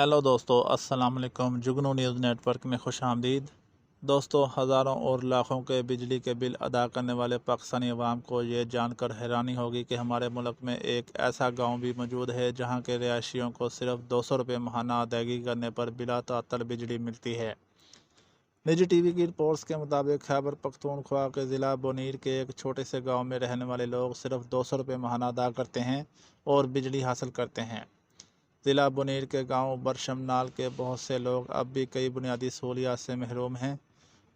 Hello दोस्तों, अस्सलाम वालेकुम। जुगनू न्यूज़ नेटवर्क में खुश आमदीद। दोस्तों, हज़ारों और लाखों के बिजली के बिल अदा करने वाले पाकिस्तानी अवाम को ये जानकर हैरानी होगी कि हमारे मुल्क में एक ऐसा गांव भी मौजूद है जहां के रिहायशियों को सिर्फ 200 रुपये माहाना अदायगी करने पर बिला तात्तल बिजली मिलती है। निजी टीवी की रिपोर्ट्स के मुताबिक खैबर पख्तूनख्वा के ज़िला बोनीर के एक छोटे से गाँव में रहने वाले लोग सिर्फ 200 रुपये माहाना अदा करते हैं और बिजली हासिल करते हैं। ज़िला बुनीर के गांव बरशमनाल के बहुत से लोग अब भी कई बुनियादी सहूलियात से महरूम हैं।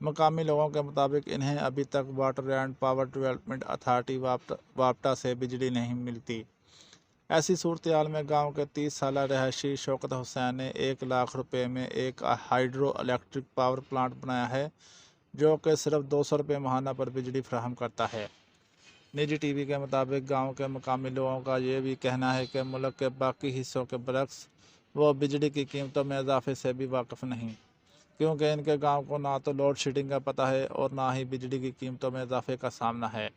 मकामी लोगों के मुताबिक इन्हें अभी तक water and power development authority वापटा से बिजली नहीं मिलती। ऐसी सूरत में गांव के 30 साल रहायशी शौकत हुसैन ने 1 लाख रुपए में एक हाइड्रो इलेक्ट्रिक पावर प्लांट बनाया है जो कि सिर्फ 200 रुपये माहाना पर बिजली फराहम करता है। निजी टीवी के मुताबिक गांव के मकामी लोगों का ये भी कहना है कि मुल्क के बाकी हिस्सों के बरक्स वो बिजली की कीमतों में इजाफे से भी वाकिफ़ नहीं, क्योंकि इनके गांव को ना तो लोड शेडिंग का पता है और ना ही बिजली की कीमतों में इजाफे का सामना है।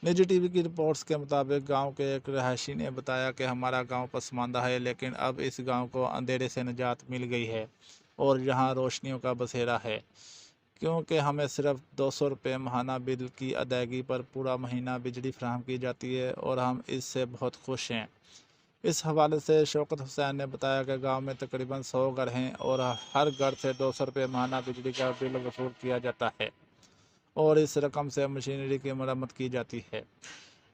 निजी टीवी की रिपोर्ट्स के मुताबिक गांव के एक रहायशी ने बताया कि हमारा गांव पसमानदा है, लेकिन अब इस गांव को अंधेरे से निजात मिल गई है और यहाँ रोशनियों का बसेरा है, क्योंकि हमें सिर्फ 200 रुपये माहाना बिल की अदायगी पर पूरा महीना बिजली फराहम की जाती है और हम इससे बहुत खुश हैं। इस हवाले से शौकत हुसैन ने बताया कि गांव में तकरीबन 100 घर हैं और हर घर से 200 रुपये माहाना बिजली का बिल वसूल किया जाता है और इस रकम से मशीनरी की मरम्मत की जाती है।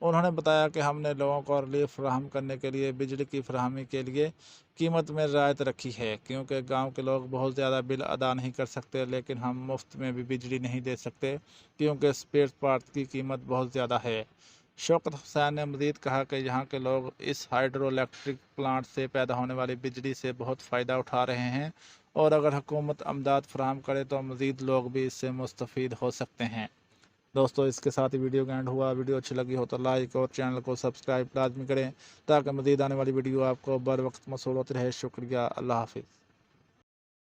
उन्होंने बताया कि हमने लोगों को रिलीफ फराहम करने के लिए बिजली की फराहमी के लिए कीमत में रियायत रखी है, क्योंकि गांव के लोग बहुत ज़्यादा बिल अदा नहीं कर सकते, लेकिन हम मुफ्त में भी बिजली नहीं दे सकते क्योंकि स्पेयर पार्ट की कीमत बहुत ज़्यादा है। शौकत हुसैन ने मज़ीद कहा कि यहाँ के लोग इस हाइड्रो इलेक्ट्रिक प्लांट से पैदा होने वाली बिजली से बहुत फ़ायदा उठा रहे हैं और अगर हुकूमत अमदाद फराहम करे तो मज़ीद लोग भी इससे मुस्तफ़ीद हो सकते हैं। दोस्तों, इसके साथ ही वीडियो का एंड हुआ। वीडियो अच्छी लगी हो तो लाइक और चैनल को सब्सक्राइब लाजमी करें ताकि मज़ीद आने वाली वीडियो आपको बर वक्त मौसूल होती रहे। शुक्रिया। अल्लाह हाफिज़।